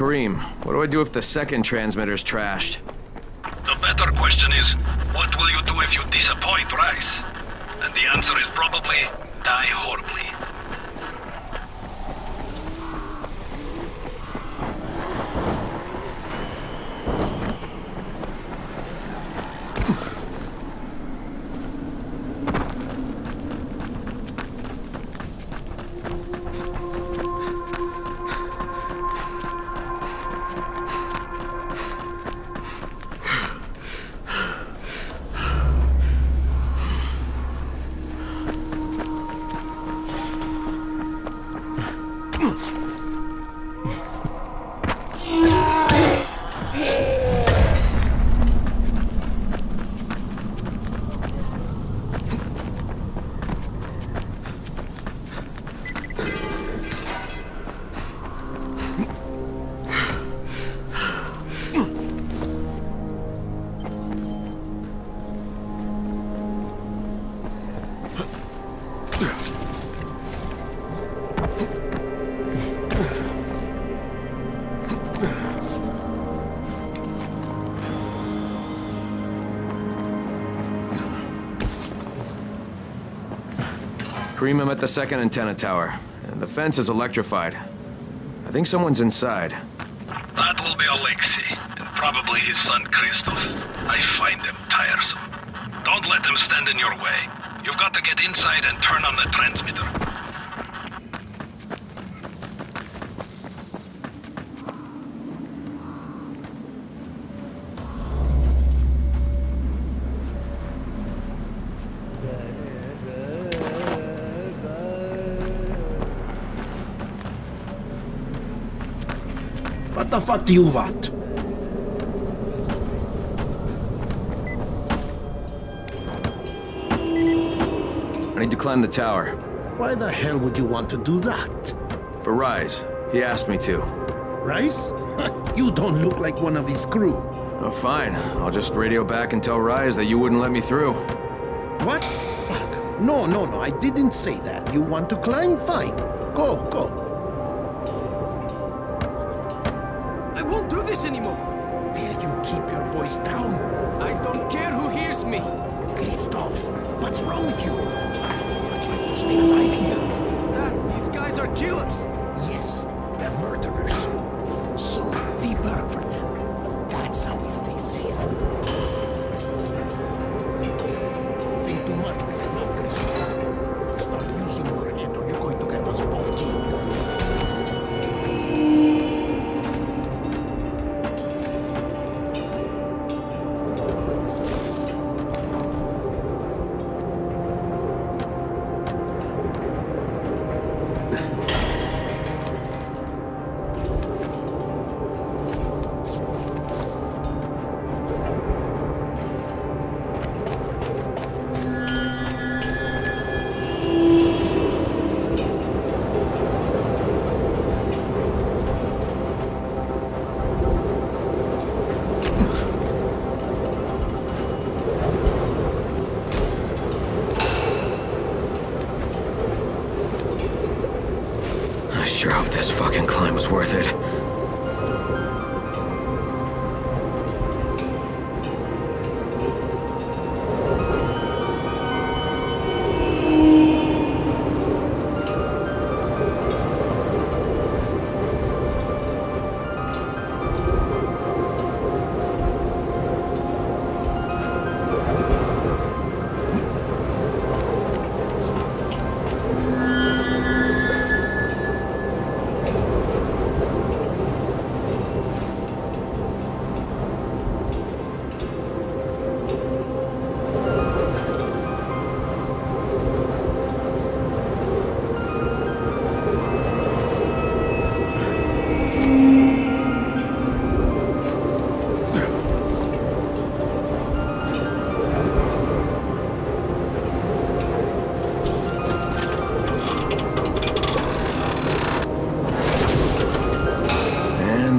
Kareem, what do I do if the second transmitter's trashed? The better question is, what will you do if you disappoint Rice? And the answer is probably, die horribly. Kareem, I'm at the second antenna tower, and the fence is electrified. I think someone's inside. That will be Alexei, and probably his son Christoph. I find them tiresome. Don't let them stand in your way. You've got to get inside and turn on the transmitter. What the fuck do you want? I need to climb the tower. Why the hell would you want to do that? For Rise. He asked me to. Rice? You don't look like one of his crew. Oh, fine. I'll just radio back and tell Rise that you wouldn't let me through. What? Fuck. No, I didn't say that. You want to climb? Fine. Go. I won't do this anymore. Will you keep your voice down? I don't care who hears me. Christoph, what's wrong with you? You're trying to stay alive here. Dad, these guys are killers. Yes, they're murderers. So, we work for them. That's how we stay safe. Think too much with your mouth, Christoph. Start using your head or you're going to get us both killed. I sure hope this fucking climb was worth it.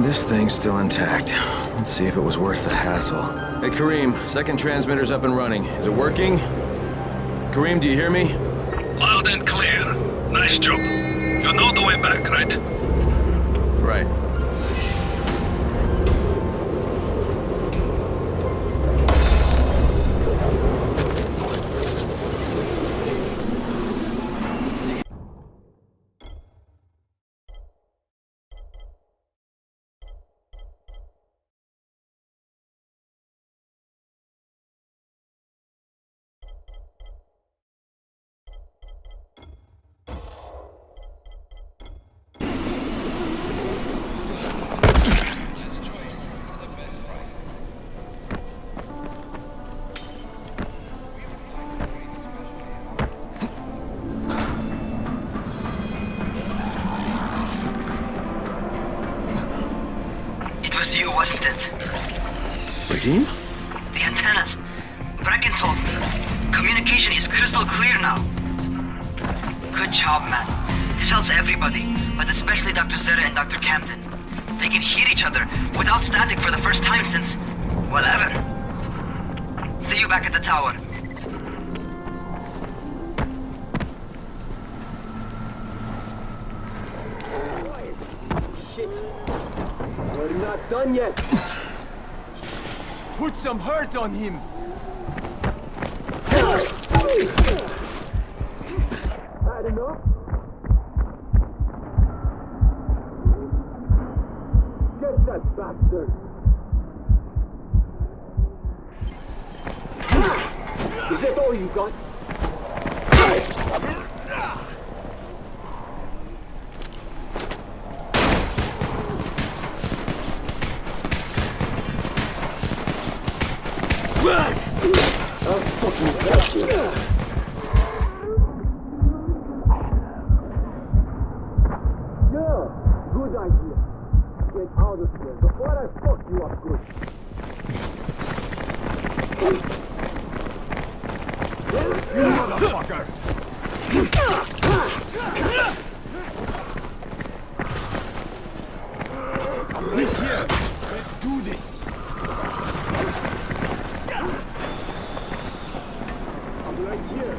This thing's still intact. Let's see if it was worth the hassle. Hey, Kareem, second transmitter's up and running. Is it working? Kareem, do you hear me? Loud and clear. Nice job. You know the way back, right? Right. Rahim? The antennas. Brecken told me. Communication is crystal clear now. Good job, man. This helps everybody, but especially Dr. Zeta and Dr. Camden. They can hear each other without static for the first time since, well, ever. See you back at the tower. Shit. We're not done yet. Put some hurt on him. Had enough? Get that bastard. Is that all you got? I'll fucking catch you. Yeah, good idea. Get out of here before I fuck you up good. You motherfucker! Here, let's do this. Right here.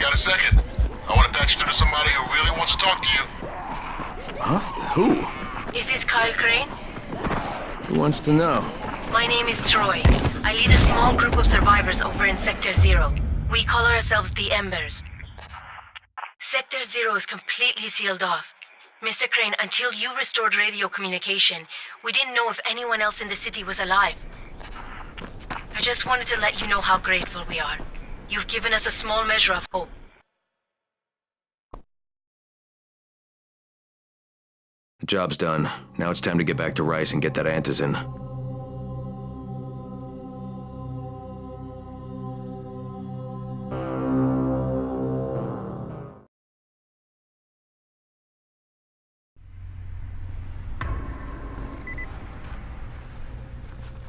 got a second? I want to patch you to somebody who really wants to talk to you. Huh? Who? Is this Kyle Crane? Who wants to know? My name is Troy. I lead a small group of survivors over in Sector Zero. We call ourselves the Embers. Sector Zero is completely sealed off. Mr. Crane, until you restored radio communication, we didn't know if anyone else in the city was alive. I just wanted to let you know how grateful we are. You've given us a small measure of hope. The job's done. Now it's time to get back to Rice and get that antizin.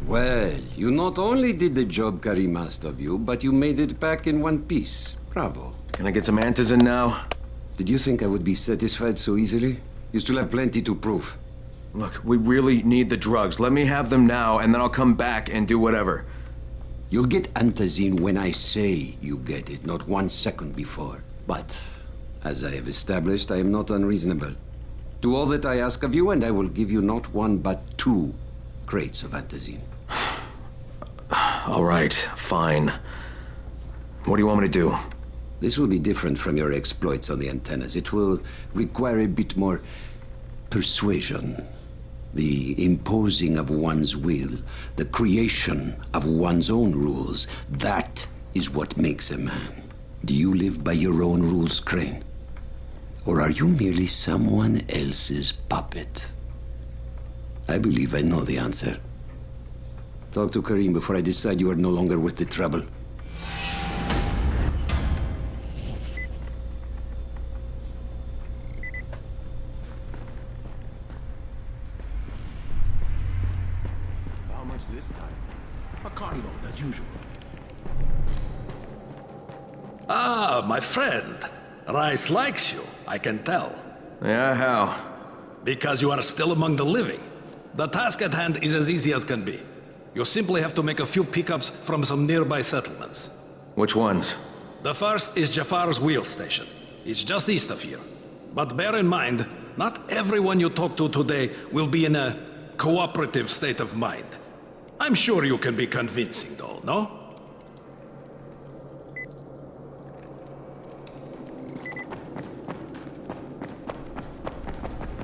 Well, you not only did the job Karim asked of you, but you made it back in one piece. Bravo. Can I get some antizin now? Did you think I would be satisfied so easily? You still have plenty to prove. Look, we really need the drugs. Let me have them now, and then I'll come back and do whatever. You'll get antizin when I say you get it, not 1 second before. But, as I have established, I am not unreasonable. Do all that I ask of you, and I will give you not 1, but 2 crates of antizin. All right, fine. What do you want me to do? This will be different from your exploits on the antennas. It will require a bit more persuasion. The imposing of one's will, the creation of one's own rules. That is what makes a man. Do you live by your own rules, Crane? Or are you merely someone else's puppet? I believe I know the answer. Talk to Karim before I decide you are no longer worth the trouble. How much this time? A carload, as usual. Ah, my friend. Rice likes you, I can tell. Yeah, how? Because you are still among the living. The task at hand is as easy as can be. You simply have to make a few pickups from some nearby settlements. Which ones? The first is Jafar's wheel station. It's just east of here. But bear in mind, not everyone you talk to today will be in a cooperative state of mind. I'm sure you can be convincing though, no?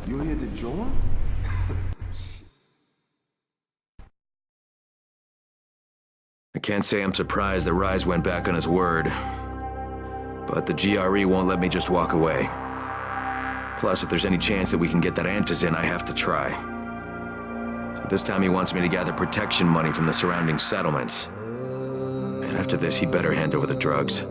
You here to join? I can't say I'm surprised that Rise went back on his word. But the GRE won't let me just walk away. Plus, if there's any chance that we can get that antizin, I have to try. So this time he wants me to gather protection money from the surrounding settlements. And after this, he better hand over the drugs.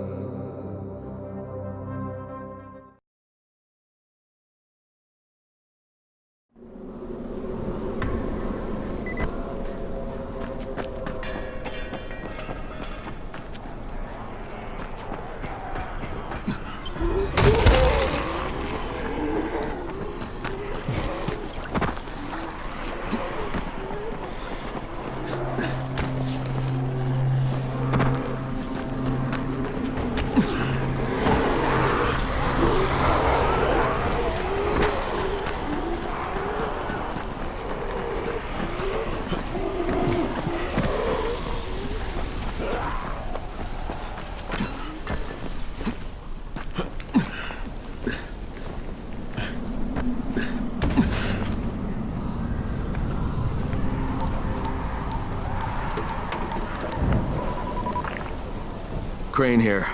Crane here.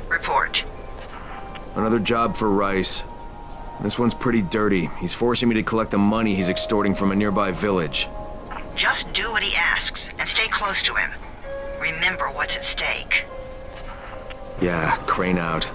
Report. Another job for Rice. This one's pretty dirty. He's forcing me to collect the money he's extorting from a nearby village. Just do what he asks and stay close to him. Remember what's at stake. Yeah, Crane out.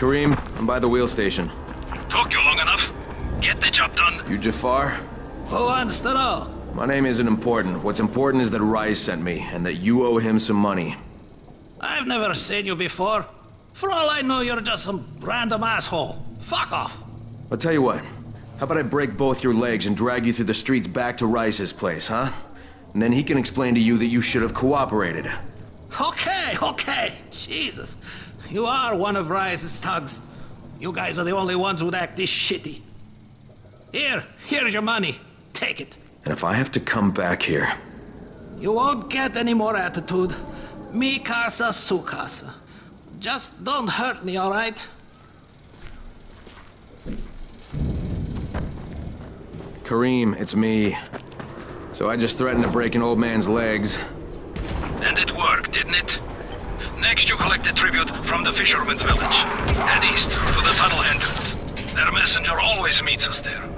Kareem, I'm by the wheel station. Took you long enough. Get the job done. You Jafar? Who wants to know? My name isn't important. What's important is that Rise sent me, and that you owe him some money. I've never seen you before. For all I know, you're just some random asshole. Fuck off. I'll tell you what. How about I break both your legs and drag you through the streets back to Rice's place, huh? And then he can explain to you that you should have cooperated. Okay. Jesus. You are one of Rise's thugs. You guys are the only ones who'd act this shitty. Here's your money. Take it. And if I have to come back here... You won't get any more attitude. Mi casa, su casa. Just don't hurt me, all right? Kareem, it's me. So I just threatened to break an old man's legs. And it worked, didn't it? Next, you collect a tribute from the fisherman's village. Head east to the tunnel entrance. Their messenger always meets us there.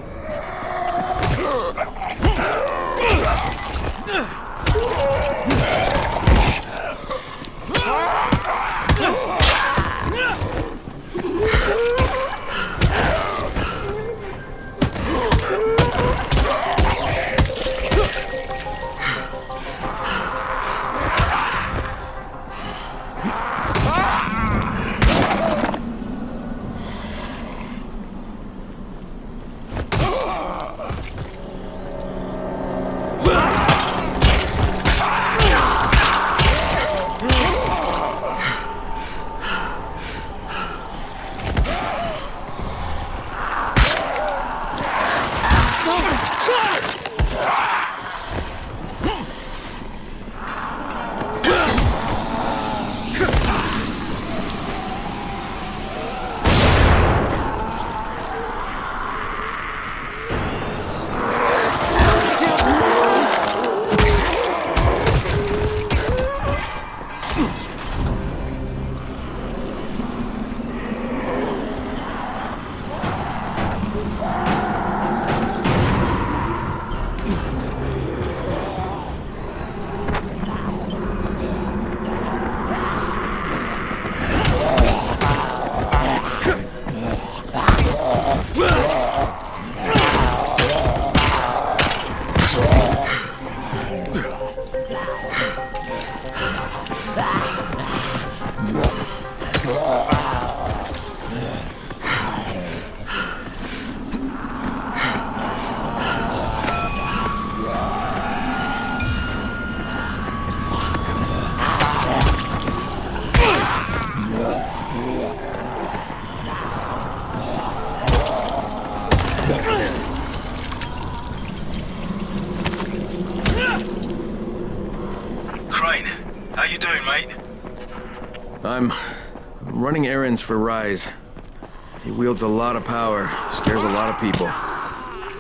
I'm running errands for Rise. He wields a lot of power, scares a lot of people.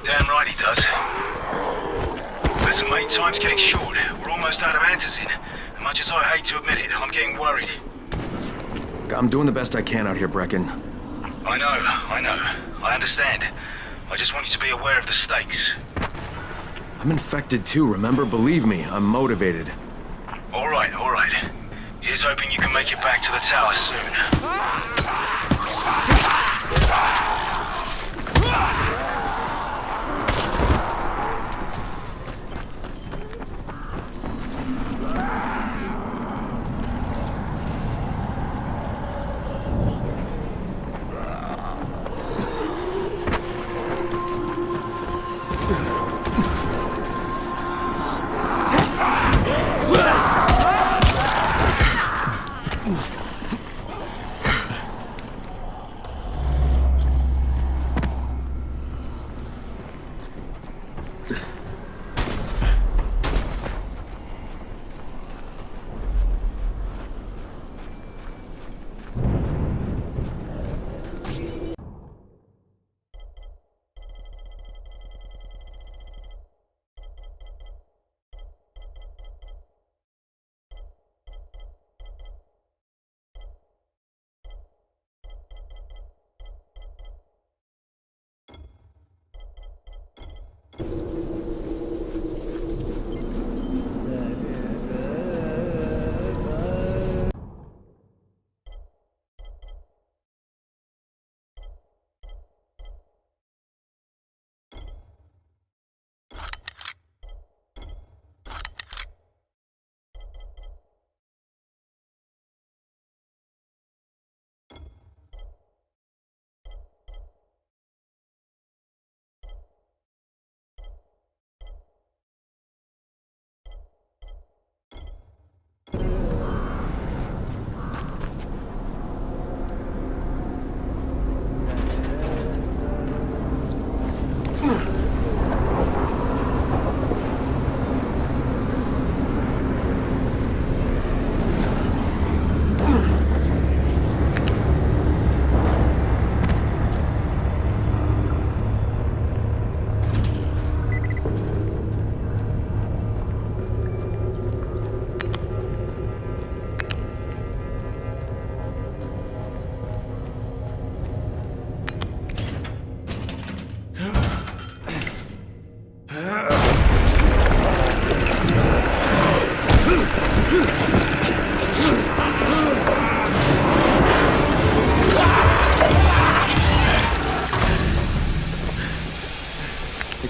Damn right he does. Listen, mate, time's getting short. We're almost out of antizin. As much as I hate to admit it, I'm getting worried. I'm doing the best I can out here, Brecken. I know. I understand. I just want you to be aware of the stakes. I'm infected too, remember? Believe me, I'm motivated. All right. Here's hoping you can make it back to the tower soon.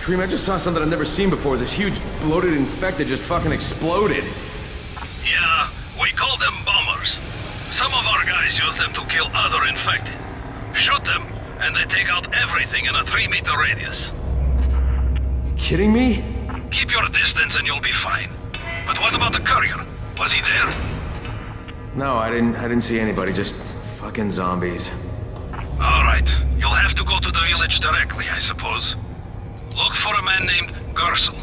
Kareem, I just saw something I've never seen before. This huge, bloated infected just fucking exploded. Yeah, we call them bombers. Some of our guys use them to kill other infected. Shoot them, and they take out everything in a 3-meter radius. You kidding me? Keep your distance and you'll be fine. But what about the courier? Was he there? No, I didn't see anybody, just fucking zombies. Alright, you'll have to go to the village directly, I suppose. Look for a man named Gersel.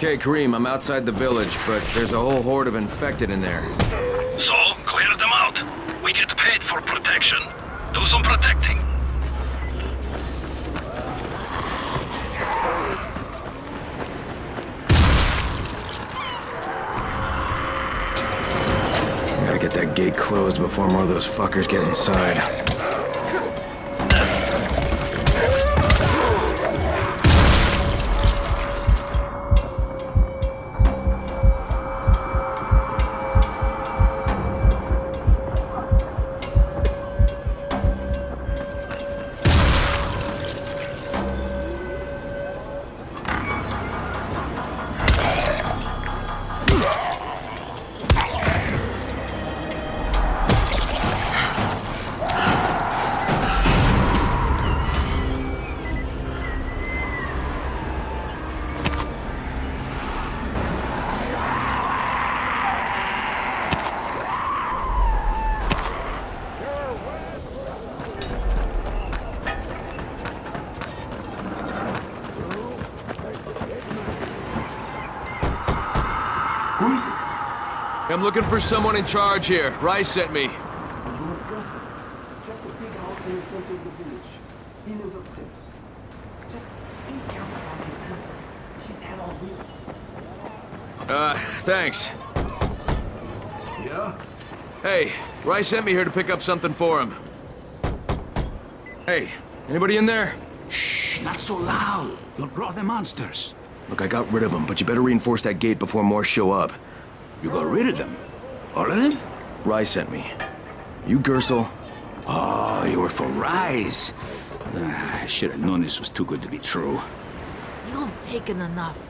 Okay, Kareem, I'm outside the village, but there's a whole horde of infected in there. So, clear them out. We get paid for protection. Do some protecting. Gotta get that gate closed before more of those fuckers get inside. I'm looking for someone in charge here. Rice sent me. Check the big house in the center of the village. He lives upstairs. Just be careful about his girlfriend. She's at all wheels. Thanks. Yeah? Hey, Rice sent me here to pick up something for him. Hey, anybody in there? Shh, not so loud. You'll draw the monsters. Look, I got rid of them, but you better reinforce that gate before more show up. You got rid of them? All of them? Rice sent me. You Gersel? Oh, you were for Rise. I should have known this was too good to be true. You've taken enough.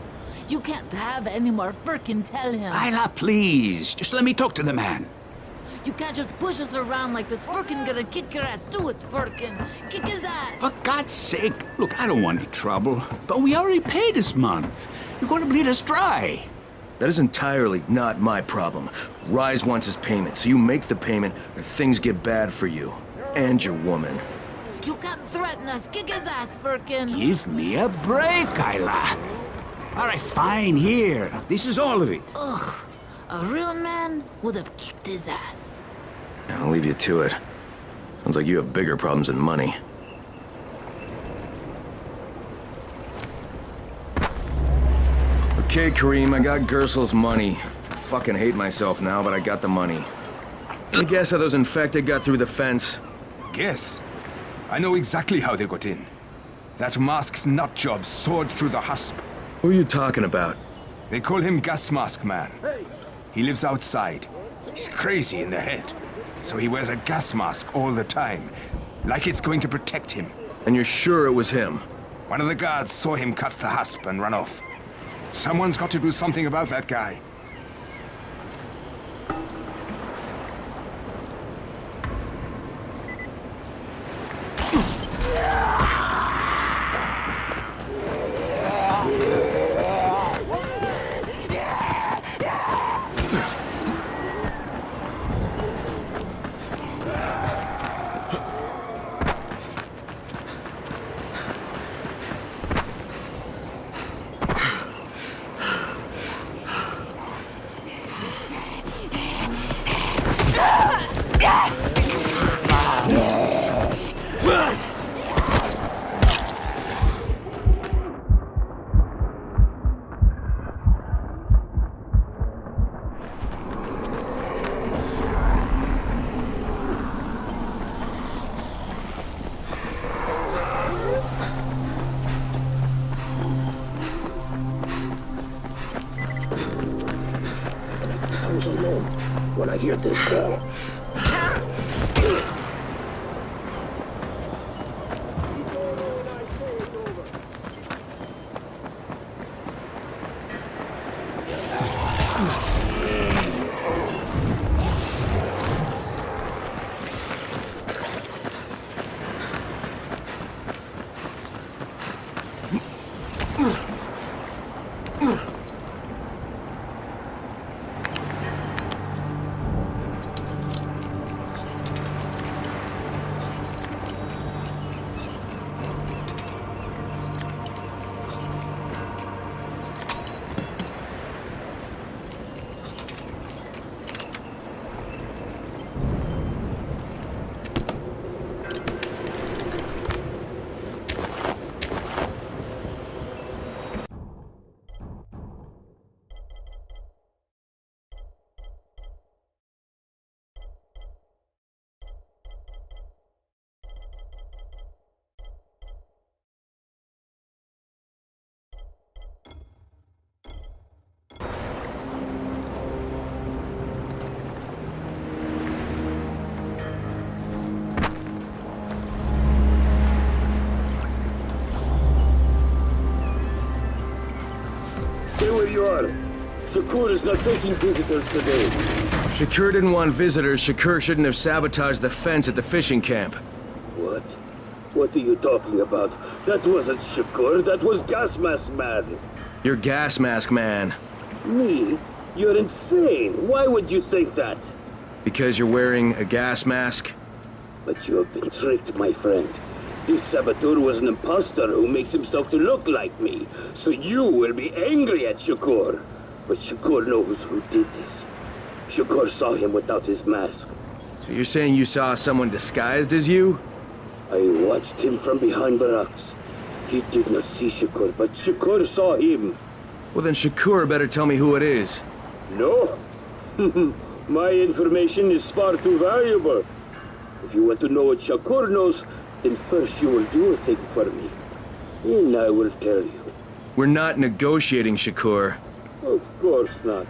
You can't have any more. Firkin, tell him. Isla, please. Just let me talk to the man. You can't just push us around like this. Firkin gonna kick your ass. Do it, Firkin. Kick his ass. For God's sake. Look, I don't want any trouble. But we already paid this month. You're going to bleed us dry. That is entirely not my problem. Rise wants his payment, so you make the payment or things get bad for you. And your woman. You can't threaten us. Kick his ass, Firkin. Give me a break, Isla. All right, fine, here. This is all of it. Ugh. A real man would have kicked his ass. I'll leave you to it. Sounds like you have bigger problems than money. Okay, Kareem, I got Gersel's money. I fucking hate myself now, but I got the money. Any guess how those infected got through the fence? Guess? I know exactly how they got in. That masked nutjob soared through the husp. Who are you talking about? They call him Gas Mask Man. He lives outside. He's crazy in the head. So he wears a gas mask all the time. Like it's going to protect him. And you're sure it was him? One of the guards saw him cut the husp and run off. Someone's got to do something about that guy. When I hear this call. you are. Shakur is not taking visitors today. If Shakur didn't want visitors, Shakur shouldn't have sabotaged the fence at the fishing camp. What? What are you talking about? That wasn't Shakur, that was Gas Mask Man. You're Gas Mask Man. Me? You're insane. Why would you think that? Because you're wearing a gas mask? But you have been tricked, my friend. This saboteur was an imposter who makes himself to look like me. So you will be angry at Shakur. But Shakur knows who did this. Shakur saw him without his mask. So you're saying you saw someone disguised as you? I watched him from behind the rocks. He did not see Shakur, but Shakur saw him. Well then Shakur better tell me who it is. No? My information is far too valuable. If you want to know what Shakur knows, then first you will do a thing for me. Then I will tell you. We're not negotiating, Shakur. Of course not.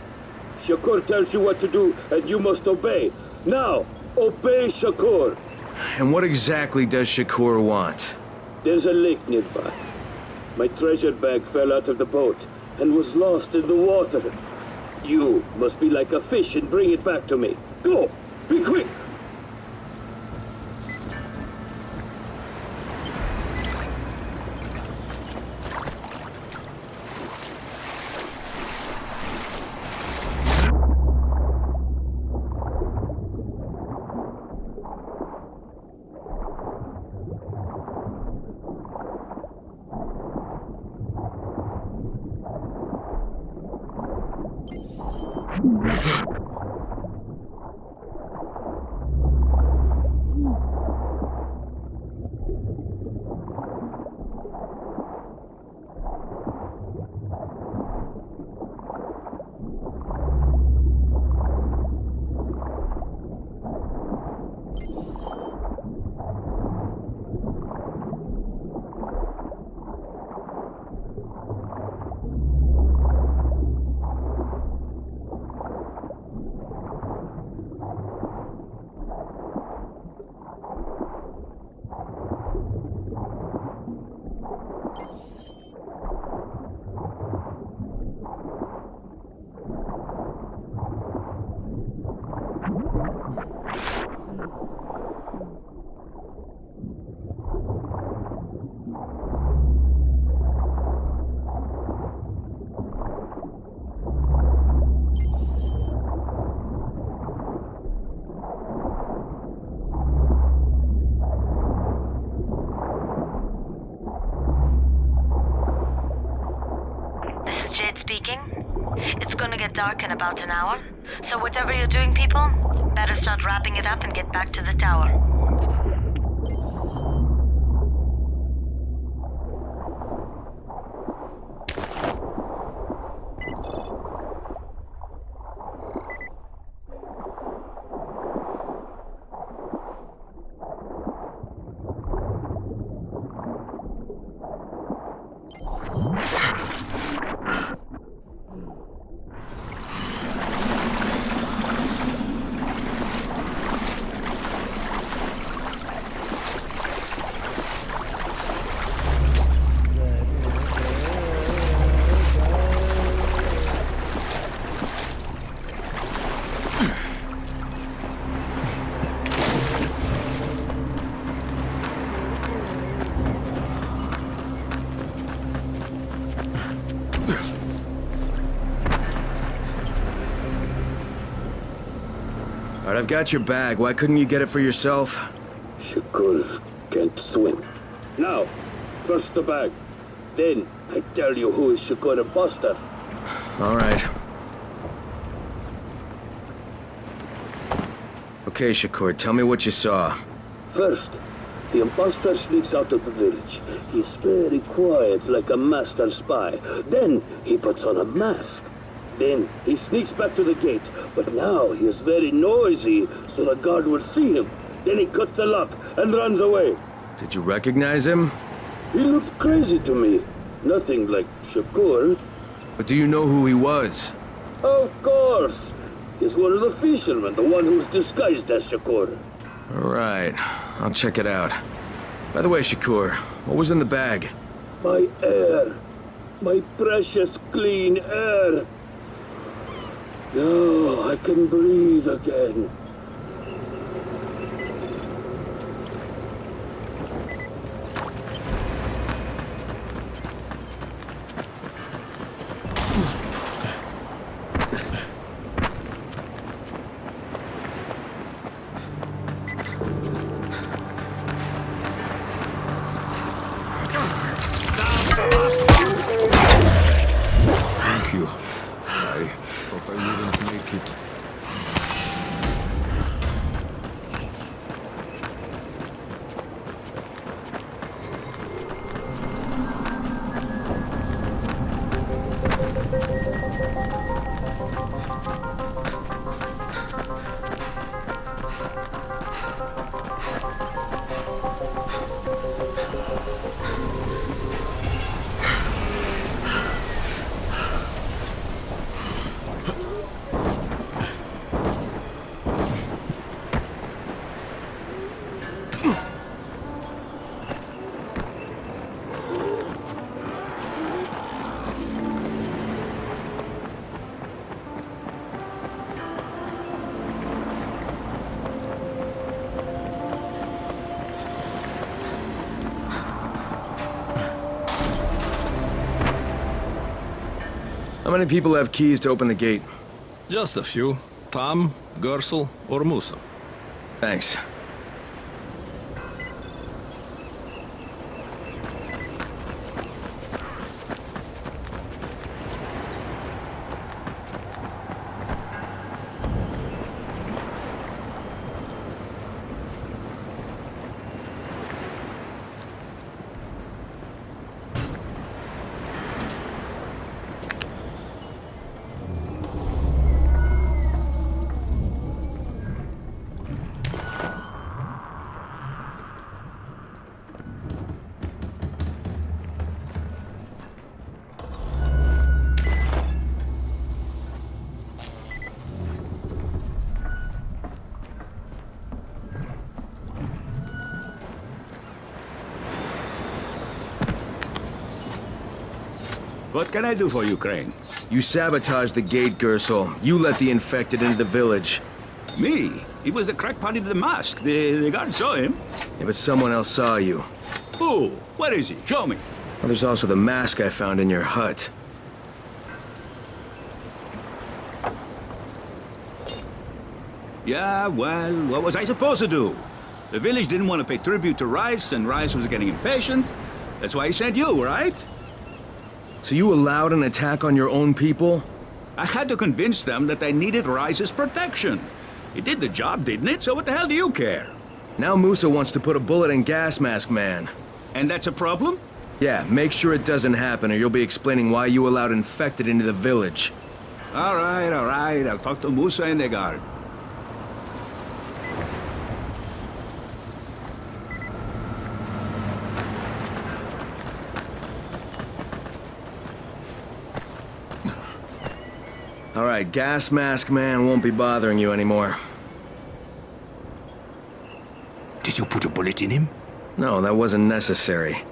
Shakur tells you what to do, and you must obey. Now, obey Shakur. And what exactly does Shakur want? There's a lake nearby. My treasure bag fell out of the boat and was lost in the water. You must be like a fish and bring it back to me. Go! Be quick! Speaking. It's gonna get dark in about an hour, so whatever you're doing, people, better start wrapping it up and get back to the tower. Alright, I've got your bag. Why couldn't you get it for yourself? Shakur can't swim. Now, first the bag. Then, I tell you who is Shakur imposter. Alright. Okay, Shakur, tell me what you saw. First, the imposter sneaks out of the village. He's very quiet, like a master spy. Then, he puts on a mask. Then, he sneaks back to the gate, but now he is very noisy, so the guard will see him. Then he cuts the lock and runs away. Did you recognize him? He looked crazy to me. Nothing like Shakur. But do you know who he was? Of course. He's one of the fishermen, the one who's disguised as Shakur. Alright, I'll check it out. By the way, Shakur, what was in the bag? My heir. My precious clean air. Now I can breathe again. Thank you. I thought I wouldn't make it. How many people have keys to open the gate? Just a few. Tom, Gersel, or Musa. Thanks. What can I do for you, Crane? You sabotaged the gate, Gersel. You let the infected into the village. Me? He was the crackpot in the mask. The guard saw him. Yeah, but someone else saw you. Who? Where is he? Show me. Well, there's also the mask I found in your hut. Yeah, well, what was I supposed to do? The village didn't want to pay tribute to Rice, and Rice was getting impatient. That's why he sent you, right? So you allowed an attack on your own people? I had to convince them that they needed Rice's protection. It did the job, didn't it? So what the hell do you care? Now Musa wants to put a bullet in Gas Mask Man. And that's a problem? Yeah, make sure it doesn't happen or you'll be explaining why you allowed infected into the village. All right. I'll talk to Musa and the guard. All right, Gas Mask Man won't be bothering you anymore. Did you put a bullet in him? No, that wasn't necessary.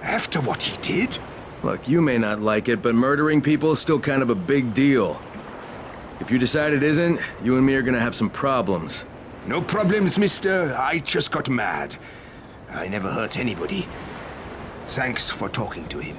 After what he did? Look, you may not like it, but murdering people is still kind of a big deal. If you decide it isn't, you and me are gonna have some problems. No problems, mister. I just got mad. I never hurt anybody. Thanks for talking to him.